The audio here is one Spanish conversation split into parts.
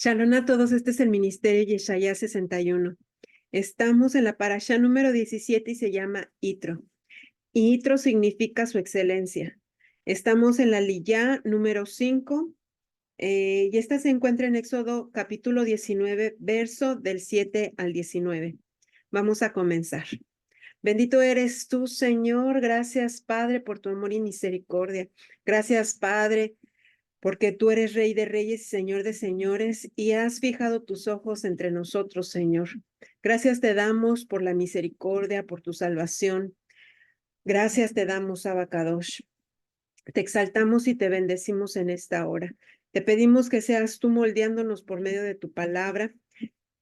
Shalom a todos, este es el Ministerio Yeshaya 61. Estamos en la parashá número 17 y se llama Itro. Itro significa su excelencia. Estamos en la Liyá número 5 y esta se encuentra en Éxodo capítulo 19, verso del 7 al 19. Vamos a comenzar. Bendito eres tú, Señor. Gracias, Padre, por tu amor y misericordia. Gracias, Padre, porque tú eres Rey de Reyes y Señor de Señores, y has fijado tus ojos entre nosotros, Señor. Gracias te damos por la misericordia, por tu salvación. Gracias te damos, Abacadosh. Te exaltamos y te bendecimos en esta hora. Te pedimos que seas tú moldeándonos por medio de tu palabra,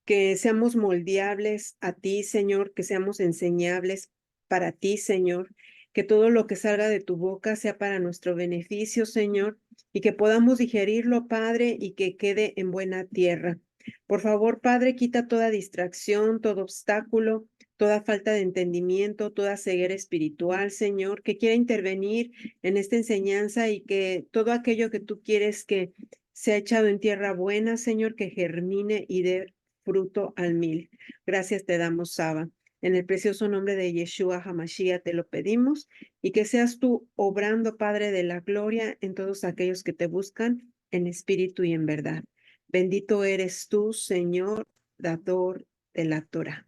que seamos moldeables a ti, Señor, que seamos enseñables para ti, Señor, que todo lo que salga de tu boca sea para nuestro beneficio, Señor, y que podamos digerirlo, Padre, y que quede en buena tierra. Por favor, Padre, quita toda distracción, todo obstáculo, toda falta de entendimiento, toda ceguera espiritual, Señor, que quiera intervenir en esta enseñanza y que todo aquello que tú quieres que sea echado en tierra buena, Señor, que germine y dé fruto al 1000. Gracias te damos, Saba. En el precioso nombre de Yeshua HaMashiach te lo pedimos y que seas tú obrando, Padre de la gloria, en todos aquellos que te buscan en espíritu y en verdad. Bendito eres tú, Señor, dador de la Torah.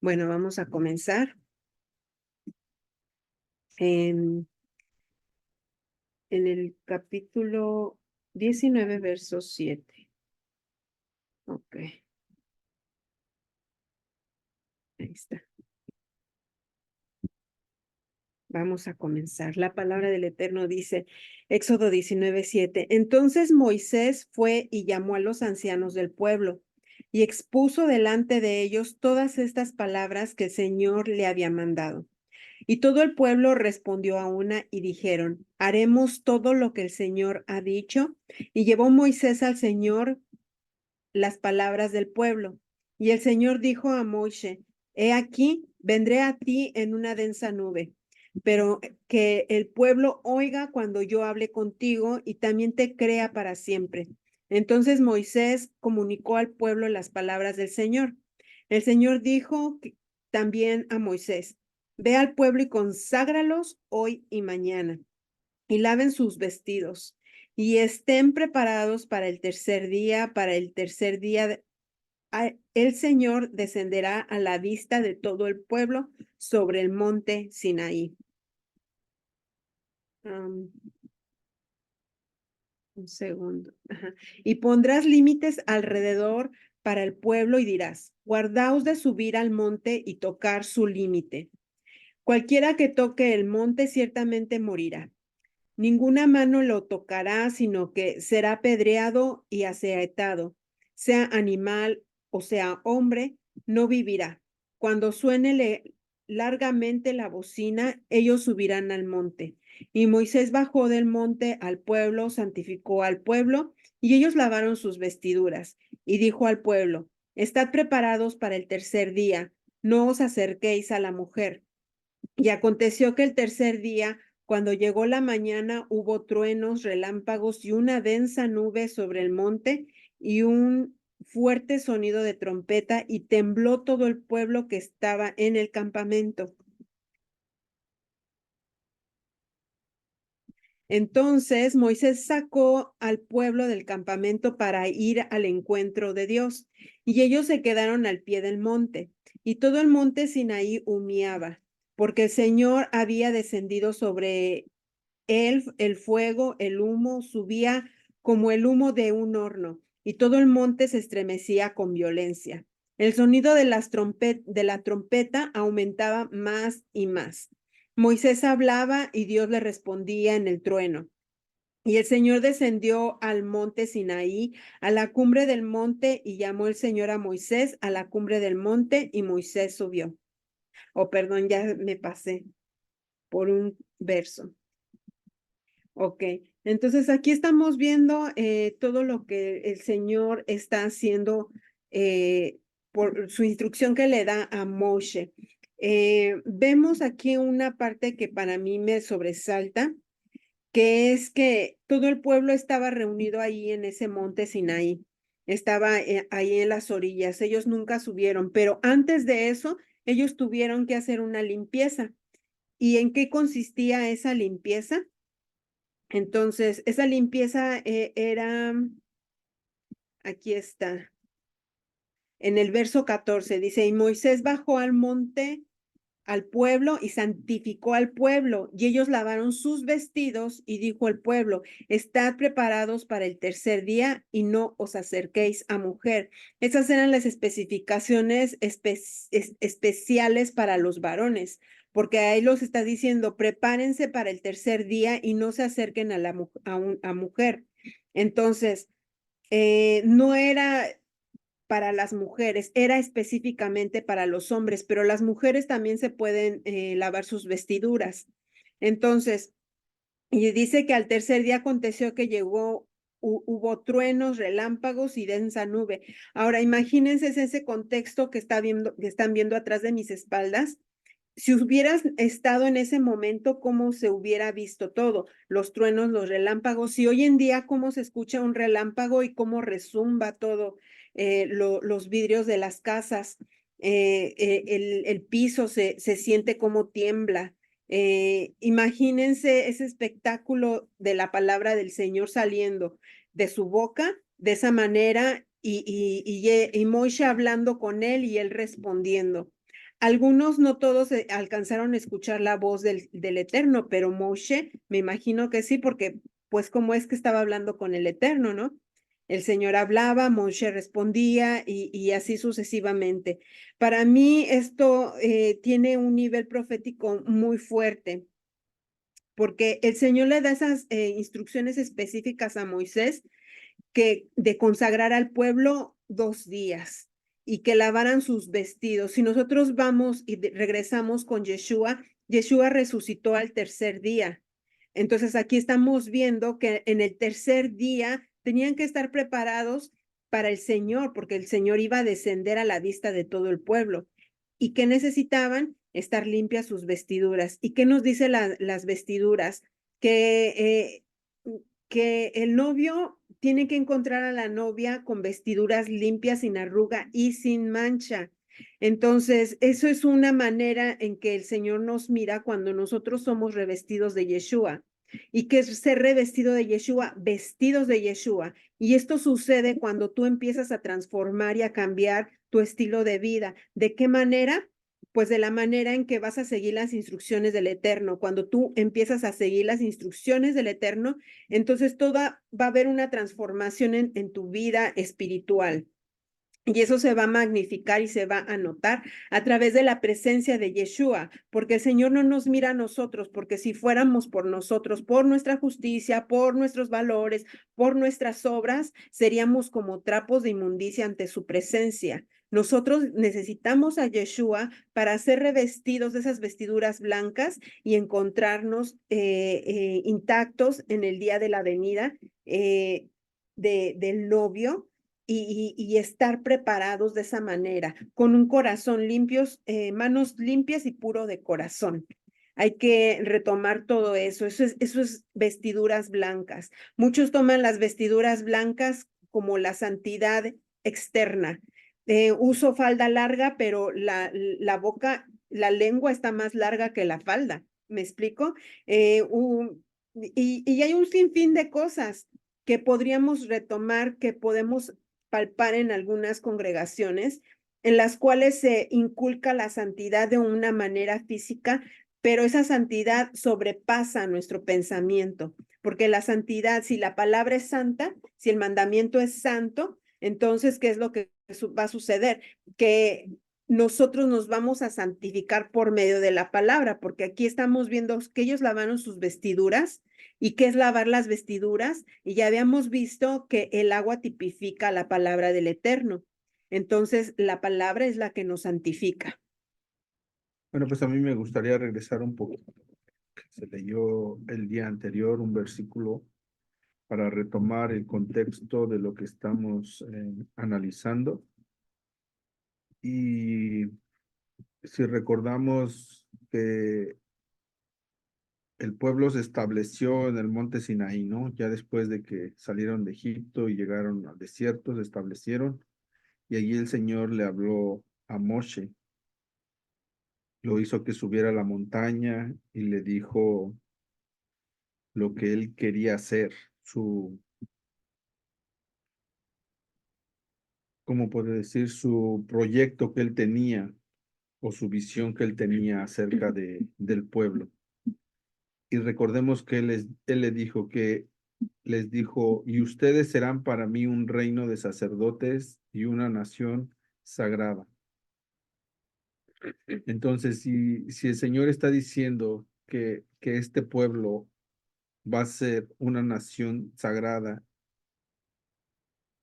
Bueno, vamos a comenzar en el capítulo 19, verso 7. Ok, ahí está. Vamos a comenzar. La palabra del Eterno dice, Éxodo 19:7. Entonces Moisés fue y llamó a los ancianos del pueblo y expuso delante de ellos todas estas palabras que el Señor le había mandado. Y todo el pueblo respondió a una y dijeron, haremos todo lo que el Señor ha dicho. Y llevó Moisés al Señor las palabras del pueblo. Y el Señor dijo a Moisés, he aquí, vendré a ti en una densa nube, pero que el pueblo oiga cuando yo hable contigo y también te crea para siempre. Entonces Moisés comunicó al pueblo las palabras del Señor. El Señor dijo también a Moisés, ve al pueblo y conságralos hoy y mañana, y laven sus vestidos, y estén preparados para el tercer día. Para el tercer día el Señor descenderá a la vista de todo el pueblo sobre el monte Sinaí. Un segundo. Ajá. Y pondrás límites alrededor para el pueblo y dirás, guardaos de subir al monte y tocar su límite. Cualquiera que toque el monte ciertamente morirá. Ninguna mano lo tocará, sino que será apedreado y asaetado. Sea animal o sea hombre, no vivirá. Cuando suene largamente la bocina, ellos subirán al monte. Y Moisés bajó del monte al pueblo, santificó al pueblo, y ellos lavaron sus vestiduras. Y dijo al pueblo, estad preparados para el tercer día, no os acerquéis a la mujer. Y aconteció que el tercer día, cuando llegó la mañana, hubo truenos, relámpagos y una densa nube sobre el monte y un fuerte sonido de trompeta, y tembló todo el pueblo que estaba en el campamento. Entonces Moisés sacó al pueblo del campamento para ir al encuentro de Dios, y ellos se quedaron al pie del monte, y todo el monte Sinaí humeaba, porque el Señor había descendido sobre él. El fuego, el humo, subía como el humo de un horno, y todo el monte se estremecía con violencia. El sonido de la trompeta aumentaba más y más. Moisés hablaba y Dios le respondía en el trueno. Y el Señor descendió al monte Sinaí, a la cumbre del monte, y llamó el Señor a Moisés a la cumbre del monte, y Moisés subió. Oh, perdón, ya me pasé por un verso. Ok, entonces aquí estamos viendo todo lo que el Señor está haciendo por su instrucción que le da a Moshe. Vemos aquí una parte que para mí me sobresalta, que es que todo el pueblo estaba reunido ahí en ese monte Sinaí. estaba ahí en las orillas. Ellos nunca subieron, pero antes de eso, ellos tuvieron que hacer una limpieza. ¿Y en qué consistía esa limpieza? Entonces, esa limpieza era, aquí está, en el verso 14, dice, y Moisés bajó al monte al pueblo y santificó al pueblo, y ellos lavaron sus vestidos y dijo al pueblo, estad preparados para el tercer día y no os acerquéis a mujer. Esas eran las especificaciones especiales para los varones, porque ahí los está diciendo, prepárense para el tercer día y no se acerquen a mujer. Entonces, no era para las mujeres, era específicamente para los hombres, pero las mujeres también se pueden lavar sus vestiduras. Entonces, y dice que al tercer día aconteció que llegó, hubo truenos, relámpagos y densa nube. Ahora, imagínense ese contexto que están viendo atrás de mis espaldas. Si hubieras estado en ese momento, ¿cómo se hubiera visto todo? Los truenos, los relámpagos, y hoy en día, ¿cómo se escucha un relámpago y cómo resumba todo los vidrios de las casas? El piso se siente como tiembla. Imagínense ese espectáculo de la palabra del Señor saliendo de su boca de esa manera y Moisés hablando con él y él respondiendo. Algunos, no todos alcanzaron a escuchar la voz del Eterno, pero Moshe, me imagino que sí, porque pues como es que estaba hablando con el Eterno, ¿no? El Señor hablaba, Moshe respondía y así sucesivamente. Para mí esto tiene un nivel profético muy fuerte, porque el Señor le da esas instrucciones específicas a Moisés que de consagrar al pueblo 2 días y que lavaran sus vestidos. Si nosotros vamos y regresamos con Yeshua, Yeshua resucitó al tercer día. Entonces aquí estamos viendo que en el tercer día tenían que estar preparados para el Señor, porque el Señor iba a descender a la vista de todo el pueblo. ¿Y qué necesitaban? Estar limpias sus vestiduras. ¿Y qué nos dice las vestiduras? Que que el novio tiene que encontrar a la novia con vestiduras limpias, sin arruga y sin mancha. Entonces, eso es una manera en que el Señor nos mira cuando nosotros somos revestidos de Yeshua. ¿Y qué es ser revestido de Yeshua? Vestidos de Yeshua. Y esto sucede cuando tú empiezas a transformar y a cambiar tu estilo de vida. ¿De qué manera? Pues de la manera en que vas a seguir las instrucciones del Eterno. Cuando tú empiezas a seguir las instrucciones del Eterno, entonces toda va a haber una transformación en tu vida espiritual. Y eso se va a magnificar y se va a notar a través de la presencia de Yeshua, porque el Señor no nos mira a nosotros, porque si fuéramos por nosotros, por nuestra justicia, por nuestros valores, por nuestras obras, seríamos como trapos de inmundicia ante su presencia. Nosotros necesitamos a Yeshua para ser revestidos de esas vestiduras blancas y encontrarnos intactos en el día de la venida del novio y estar preparados de esa manera, con un corazón limpios, manos limpias y puro de corazón. Hay que retomar todo eso. Eso es vestiduras blancas. Muchos toman las vestiduras blancas como la santidad externa. Uso falda larga, pero la boca, la lengua está más larga que la falda. ¿Me explico? Y hay un sinfín de cosas que podríamos retomar, que podemos palpar en algunas congregaciones en las cuales se inculca la santidad de una manera física, pero esa santidad sobrepasa nuestro pensamiento, porque la santidad, si la palabra es santa, si el mandamiento es santo, entonces, ¿qué es lo que va a suceder? Que nosotros nos vamos a santificar por medio de la palabra, porque aquí estamos viendo que ellos lavaron sus vestiduras. ¿Y qué es lavar las vestiduras? Y ya habíamos visto que el agua tipifica la palabra del Eterno. Entonces, la palabra es la que nos santifica. Bueno, pues a mí me gustaría regresar un poco. Se leyó el día anterior un versículo para retomar el contexto de lo que estamos analizando. Y si recordamos que el pueblo se estableció en el monte Sinaí, ¿no? Ya después de que salieron de Egipto y llegaron al desierto, se establecieron y allí el Señor le habló a Moshe, lo hizo que subiera a la montaña y le dijo lo que él quería hacer, ¿cómo puede decir? Su proyecto que él tenía o su visión que él tenía acerca del pueblo. Y recordemos que él le dijo que les dijo, y ustedes serán para mí un reino de sacerdotes y una nación sagrada. Entonces, si el Señor está diciendo que este pueblo va a ser una nación sagrada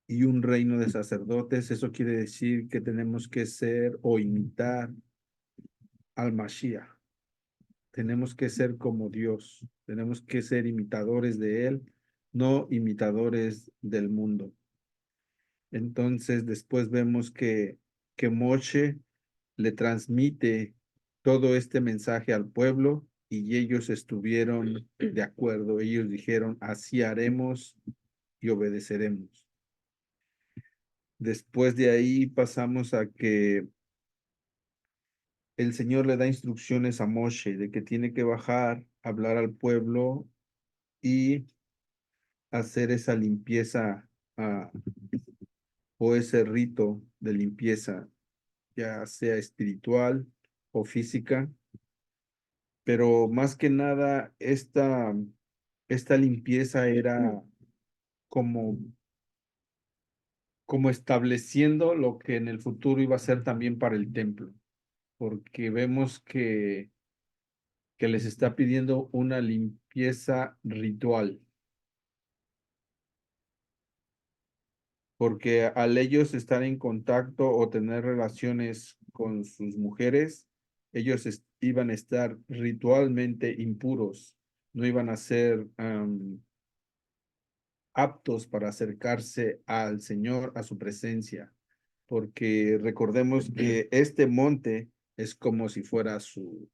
y un reino de sacerdotes, eso quiere decir que tenemos que ser o imitar al Mashiach. Tenemos que ser como Dios, tenemos que ser imitadores de Él, no imitadores del mundo. Entonces, después vemos que Moshe le transmite todo este mensaje al pueblo y ellos estuvieron de acuerdo. Ellos dijeron, así haremos y obedeceremos. Después de ahí pasamos a que el Señor le da instrucciones a Moshe de que tiene que bajar, hablar al pueblo y hacer esa limpieza o ese rito de limpieza, ya sea espiritual o física, pero más que nada esta limpieza era como, como estableciendo lo que en el futuro iba a ser también para el templo, porque vemos que les está pidiendo una limpieza ritual, porque al ellos estar en contacto o tener relaciones con sus mujeres, ellos iban a estar ritualmente impuros, no iban a ser aptos para acercarse al Señor, a su presencia, porque recordemos que este monte es como si fuera su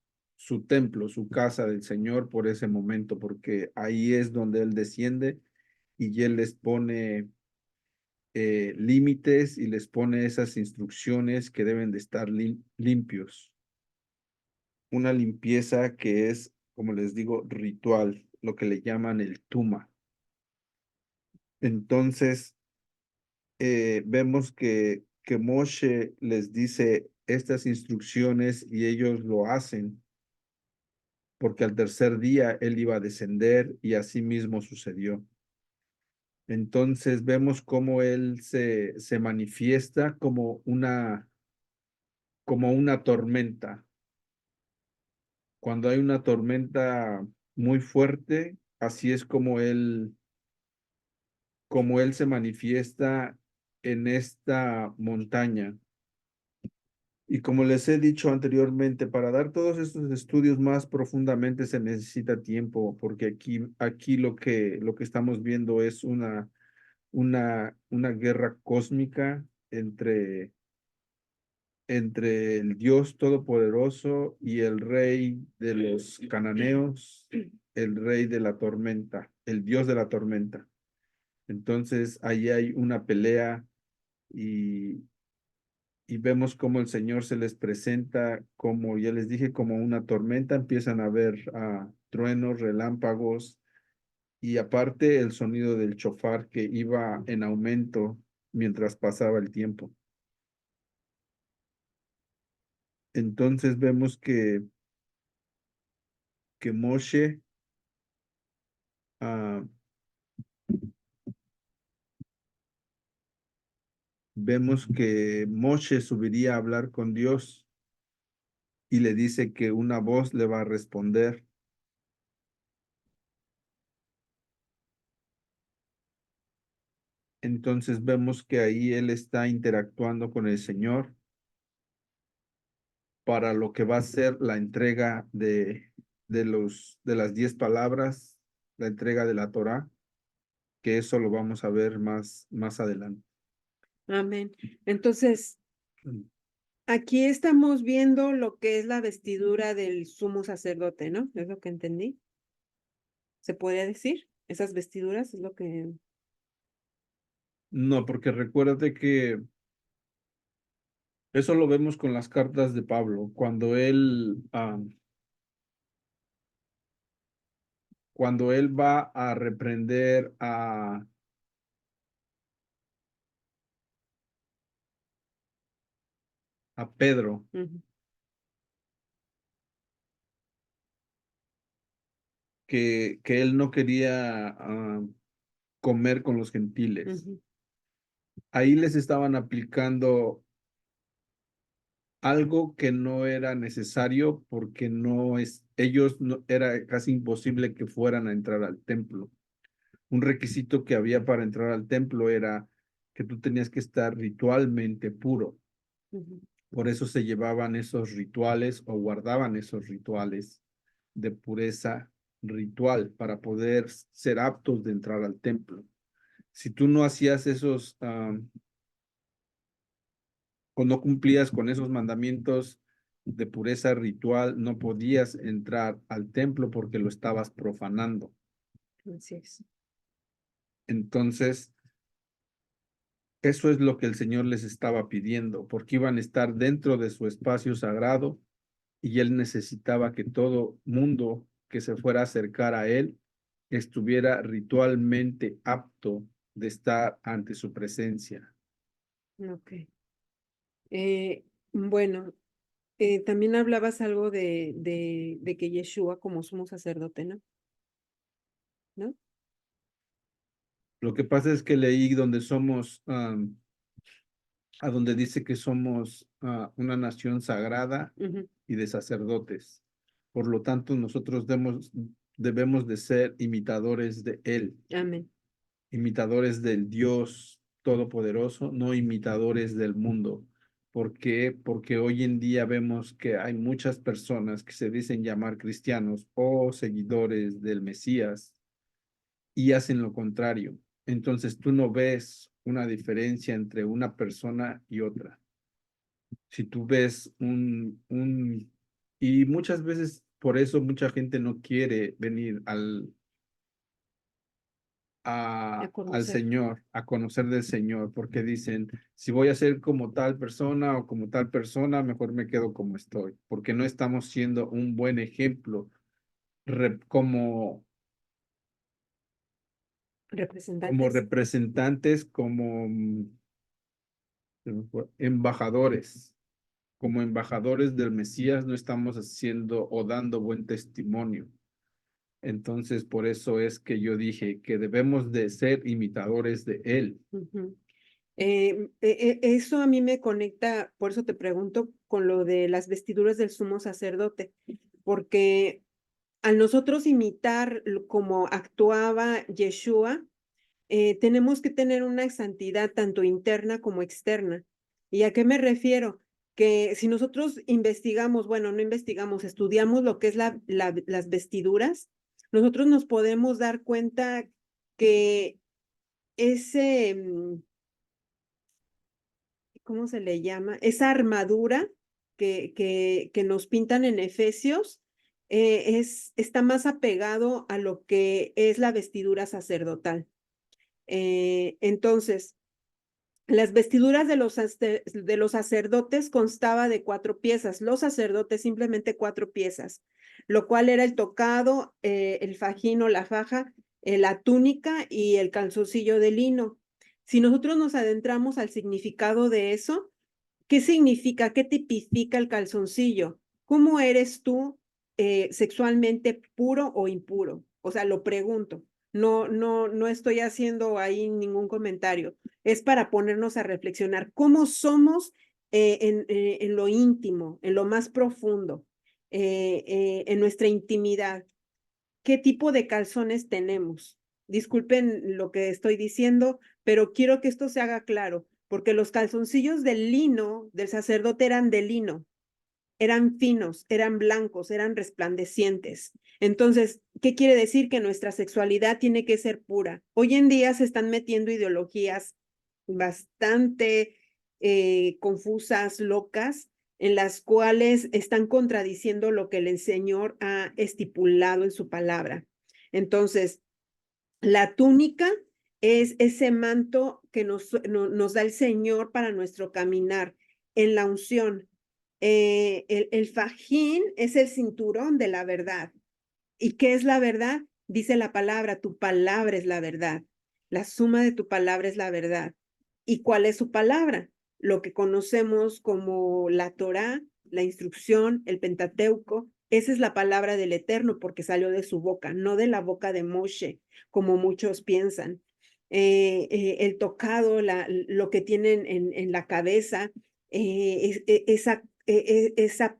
templo, su casa del Señor por ese momento, porque ahí es donde Él desciende y Él les pone límites y les pone esas instrucciones que deben de estar limpios. Una limpieza que es, como les digo, ritual, lo que le llaman el tuma. Entonces, vemos que Moshe les dice estas instrucciones y ellos lo hacen, porque al tercer día él iba a descender y así mismo sucedió. Entonces vemos cómo él se manifiesta como una tormenta. Cuando hay una tormenta muy fuerte, así es como él se manifiesta en esta montaña. Y como les he dicho anteriormente, para dar todos estos estudios más profundamente se necesita tiempo, porque aquí lo que estamos viendo es una guerra cósmica entre el Dios Todopoderoso y el rey de los cananeos, el rey de la tormenta, el Dios de la tormenta. Entonces, ahí hay una pelea y, y vemos cómo el Señor se les presenta, como ya les dije, como una tormenta. Empiezan a ver truenos, relámpagos y aparte el sonido del chofar que iba en aumento mientras pasaba el tiempo. Entonces vemos que Moshe ah, vemos que Moshe subiría a hablar con Dios y le dice que una voz le va a responder. Entonces vemos que ahí él está interactuando con el Señor para lo que va a ser la entrega de las 10 palabras, la entrega de la Torá, que eso lo vamos a ver más adelante. Amén. Entonces, Mm. aquí estamos viendo lo que es la vestidura del sumo sacerdote, ¿no? Es lo que entendí. ¿Se podría decir? Esas vestiduras es lo que... No, porque recuérdate que eso lo vemos con las cartas de Pablo, cuando él va a reprender a Pedro, Ujú, que él no quería comer con los gentiles. ujú, Ahí les estaban aplicando algo que no era necesario porque ellos no, era casi imposible que fueran a entrar al templo. Un requisito que había para entrar al templo era que tú tenías que estar ritualmente puro. ujú. Por eso se llevaban esos rituales o guardaban esos rituales de pureza ritual para poder ser aptos de entrar al templo. Si tú no hacías esos o no cumplías con esos mandamientos de pureza ritual, no podías entrar al templo porque lo estabas profanando. Así es. Entonces, eso es lo que el Señor les estaba pidiendo, porque iban a estar dentro de su espacio sagrado y Él necesitaba que todo mundo que se fuera a acercar a Él estuviera ritualmente apto de estar ante su presencia. Ok. Bueno, también hablabas algo de que Yeshua como sumo sacerdote, ¿no? ¿No? Lo que pasa es que leí donde somos, a donde dice que somos una nación sagrada Ujú. y de sacerdotes. Por lo tanto, nosotros debemos de ser imitadores de Él, Amén. imitadores del Dios Todopoderoso, no imitadores del mundo. ¿Por qué? Porque hoy en día vemos que hay muchas personas que se dicen llamar cristianos o seguidores del Mesías y hacen lo contrario. Entonces tú no ves una diferencia entre una persona y otra. Si tú ves y muchas veces por eso mucha gente no quiere venir A al conocer. Señor, a conocer del Señor, porque dicen, si voy a ser como tal persona o como tal persona, mejor me quedo como estoy, porque no estamos siendo un buen ejemplo como, como Representantes. representantes, embajadores. Como embajadores del Mesías no estamos haciendo o dando buen testimonio. Entonces, por eso es que yo dije que debemos de ser imitadores de Él. Ujú. Eso a mí me conecta, por eso te pregunto, con lo de las vestiduras del sumo sacerdote, porque al nosotros imitar como actuaba Yeshua, tenemos que tener una santidad tanto interna como externa. ¿Y a qué me refiero? Que si nosotros investigamos, bueno, no investigamos, estudiamos lo que es las vestiduras, nosotros nos podemos dar cuenta que ese, ¿cómo se le llama? Esa armadura que nos pintan en Efesios está más apegado a lo que es la vestidura sacerdotal. Entonces, las vestiduras de los sacerdotes constaba de 4 piezas, los sacerdotes simplemente 4 piezas, lo cual era el tocado, el fajín o la faja, la túnica y el calzoncillo de lino. Si nosotros nos adentramos al significado de eso, ¿qué significa, qué tipifica el calzoncillo? ¿Cómo eres tú sexualmente puro o impuro? O sea, lo pregunto. No estoy haciendo ahí ningún comentario. Es para ponernos a reflexionar cómo somos en lo íntimo, en lo más profundo, en nuestra intimidad. ¿Qué tipo de calzones tenemos? Disculpen lo que estoy diciendo, pero quiero que esto se haga claro, porque los calzoncillos del lino, del sacerdote, eran de lino, eran finos, eran blancos, eran resplandecientes. Entonces, ¿qué quiere decir? Que nuestra sexualidad tiene que ser pura. Hoy en día se están metiendo ideologías bastante confusas, locas, en las cuales están contradiciendo lo que el Señor ha estipulado en su palabra. Entonces, la túnica es ese manto que nos da el Señor para nuestro caminar en la unción. El fajín es el cinturón de la verdad. ¿Y qué es la verdad? Dice la palabra, tu palabra es la verdad. La suma de tu palabra es la verdad. ¿Y cuál es su palabra? Lo que conocemos como la Torá, la instrucción, el Pentateuco. Esa es la palabra del Eterno porque salió de su boca, no de la boca de Moshe, como muchos piensan. El tocado, lo que tienen en la cabeza, esa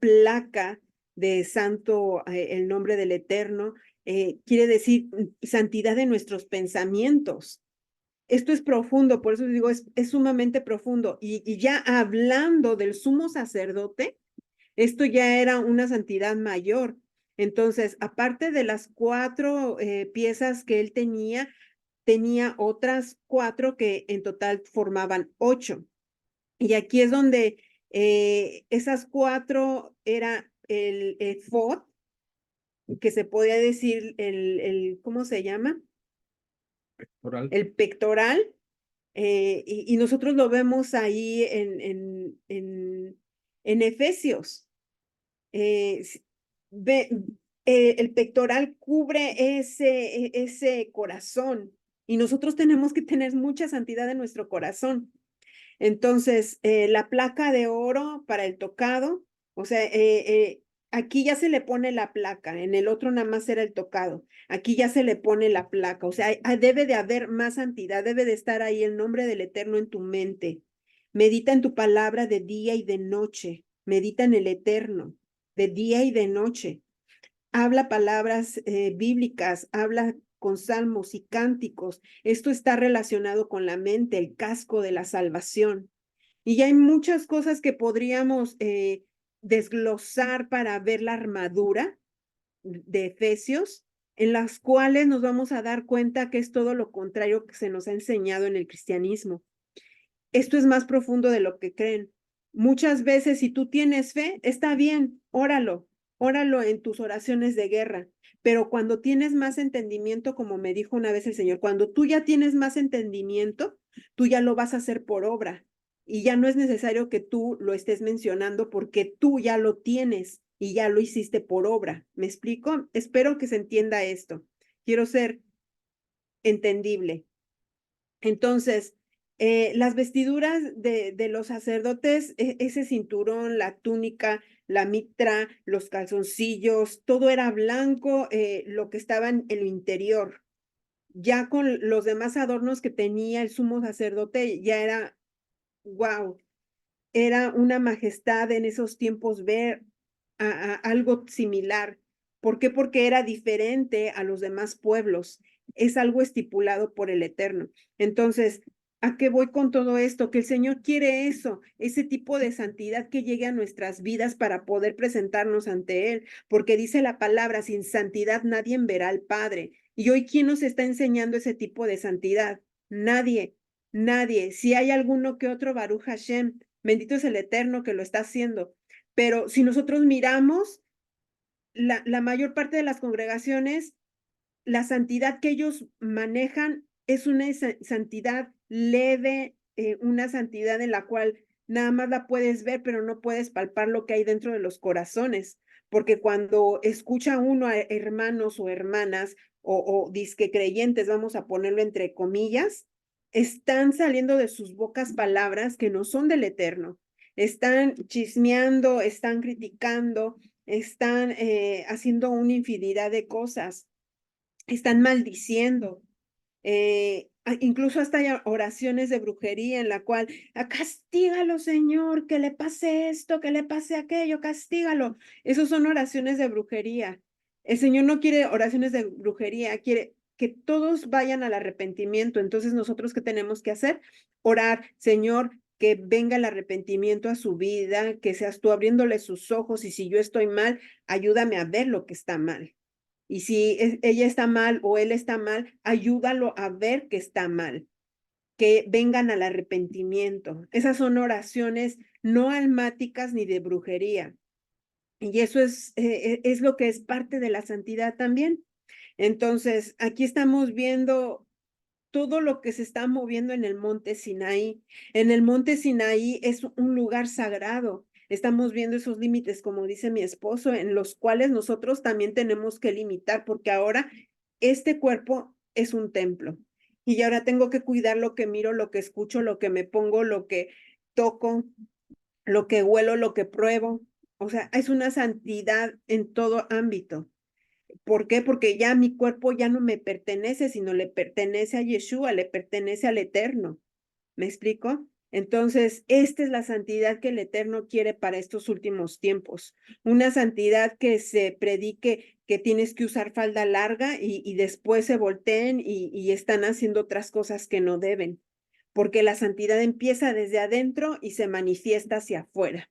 placa de santo, el nombre del Eterno, quiere decir santidad de nuestros pensamientos. Esto es profundo, por eso digo, es sumamente profundo. Y ya hablando del sumo sacerdote, esto ya era una santidad mayor. Entonces, aparte de las 4 piezas que él tenía otras 4 que en total formaban 8. Y aquí es donde esas 4 era el efod, que se podía decir ¿cómo se llama? Oral. El pectoral, y nosotros lo vemos ahí en Efesios. Ve, el pectoral cubre ese corazón y nosotros tenemos que tener mucha santidad en nuestro corazón. Entonces, la placa de oro para el tocado, o sea, aquí ya se le pone la placa, en el otro nada más era el tocado, aquí ya se le pone la placa, o sea, debe de haber más santidad, debe de estar ahí el nombre del Eterno en tu mente. Medita en tu palabra de día y de noche, medita en el Eterno de día y de noche. Habla palabras bíblicas, habla con salmos y cánticos. Esto está relacionado con la mente, el casco de la salvación. Y hay muchas cosas que podríamos desglosar para ver la armadura de Efesios, en las cuales nos vamos a dar cuenta que es todo lo contrario que se nos ha enseñado en el cristianismo. Esto es más profundo de lo que creen. Muchas veces, si tú tienes fe, está bien, óralo en tus oraciones de guerra. Pero cuando tienes más entendimiento, como me dijo una vez el Señor, cuando tú ya tienes más entendimiento, tú ya lo vas a hacer por obra. Y ya no es necesario que tú lo estés mencionando porque tú ya lo tienes y ya lo hiciste por obra. ¿Me explico? Espero que se entienda esto. Quiero ser entendible. Entonces, las vestiduras de los sacerdotes, ese cinturón, la túnica, la mitra, los calzoncillos, todo era blanco, lo que estaba en el interior. Ya con los demás adornos que tenía el sumo sacerdote, ya era, wow, era una majestad en esos tiempos ver algo similar. ¿Por qué? Porque era diferente a los demás pueblos. Es algo estipulado por el Eterno. Entonces, ¿a qué voy con todo esto? Que el Señor quiere eso, ese tipo de santidad que llegue a nuestras vidas para poder presentarnos ante Él, porque dice la palabra, sin santidad nadie verá al Padre. Y hoy, ¿quién nos está enseñando ese tipo de santidad? Nadie, nadie. Si hay alguno que otro, Baruch Hashem, bendito es el Eterno que lo está haciendo. Pero si nosotros miramos, la mayor parte de las congregaciones, la santidad que ellos manejan es una santidad leve, una santidad en la cual nada más la puedes ver, pero no puedes palpar lo que hay dentro de los corazones. Porque cuando escucha uno a hermanos o hermanas o disque creyentes, vamos a ponerlo entre comillas, están saliendo de sus bocas palabras que no son del Eterno. Están chismeando, están criticando, están haciendo una infinidad de cosas, están maldiciendo. Incluso hasta hay oraciones de brujería en la cual, castígalo, Señor, que le pase esto, que le pase aquello, castígalo. Esas son oraciones de brujería. El Señor no quiere oraciones de brujería, quiere que todos vayan al arrepentimiento. Entonces, nosotros, ¿qué tenemos que hacer? Orar, Señor, que venga el arrepentimiento a su vida, que seas tú abriéndole sus ojos y si yo estoy mal, ayúdame a ver lo que está mal. Y si ella está mal o él está mal, ayúdalo a ver que está mal, que vengan al arrepentimiento. Esas son oraciones no almáticas ni de brujería. Y eso es lo que es parte de la santidad también. Entonces, aquí estamos viendo todo lo que se está moviendo en el monte Sinaí. En el monte Sinaí es un lugar sagrado. Estamos viendo esos límites, como dice mi esposo, en los cuales nosotros también tenemos que limitar, porque ahora este cuerpo es un templo. Y ahora tengo que cuidar lo que miro, lo que escucho, lo que me pongo, lo que toco, lo que huelo, lo que pruebo. O sea, es una santidad en todo ámbito. ¿Por qué? Porque ya mi cuerpo ya no me pertenece, sino le pertenece a Yeshua, le pertenece al Eterno. ¿Me explico? Entonces, esta es la santidad que el Eterno quiere para estos últimos tiempos. Una santidad que se predique que tienes que usar falda larga y después se volteen y están haciendo otras cosas que no deben, porque la santidad empieza desde adentro y se manifiesta hacia afuera.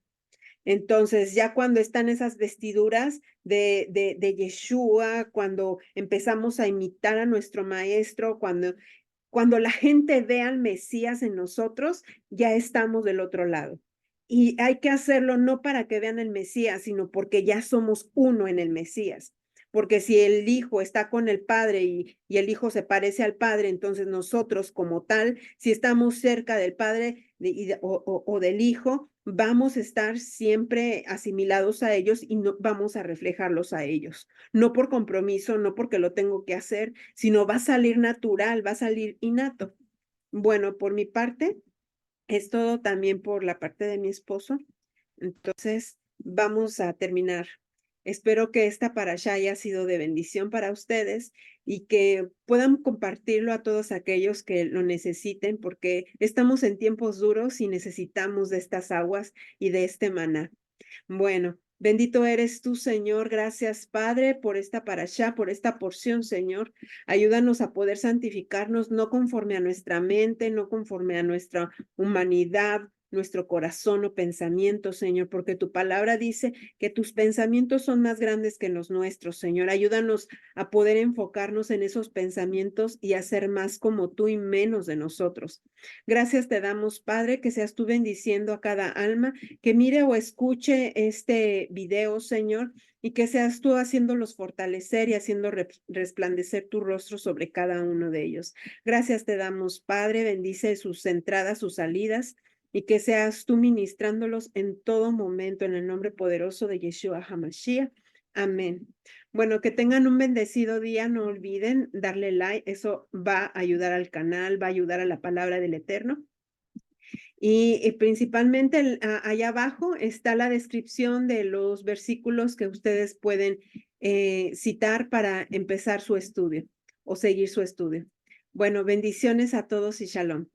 Entonces, ya cuando están esas vestiduras de Yeshua, cuando empezamos a imitar a nuestro maestro, cuando la gente ve al Mesías en nosotros, ya estamos del otro lado. Y hay que hacerlo no para que vean el Mesías, sino porque ya somos uno en el Mesías. Porque si el Hijo está con el Padre y el Hijo se parece al Padre, entonces nosotros como tal, si estamos cerca del Padre o del Hijo, vamos a estar siempre asimilados a ellos y no, vamos a reflejarlos a ellos. No por compromiso, no porque lo tengo que hacer, sino va a salir natural, va a salir innato. Bueno, por mi parte, es todo también por la parte de mi esposo. Entonces, vamos a terminar. Espero que esta parasha haya sido de bendición para ustedes y que puedan compartirlo a todos aquellos que lo necesiten, porque estamos en tiempos duros y necesitamos de estas aguas y de este maná. Bueno, bendito eres tú, Señor. Gracias, Padre, por esta parashá, por esta porción, Señor. Ayúdanos a poder santificarnos, no conforme a nuestra mente, no conforme a nuestra humanidad, nuestro corazón o pensamiento, Señor, porque tu palabra dice que tus pensamientos son más grandes que los nuestros, Señor. Ayúdanos a poder enfocarnos en esos pensamientos y hacer más como tú y menos de nosotros. Gracias te damos, Padre, que seas tú bendiciendo a cada alma que mire o escuche este video, Señor, y que seas tú haciéndolos fortalecer y haciendo resplandecer tu rostro sobre cada uno de ellos. Gracias te damos, Padre, bendice sus entradas, sus salidas, y que seas tú ministrándolos en todo momento, en el nombre poderoso de Yeshua HaMashiach. Amén. Bueno, que tengan un bendecido día. No olviden darle like. Eso va a ayudar al canal, va a ayudar a la palabra del Eterno. Y principalmente allá abajo está la descripción de los versículos que ustedes pueden citar para empezar su estudio o seguir su estudio. Bueno, bendiciones a todos y shalom.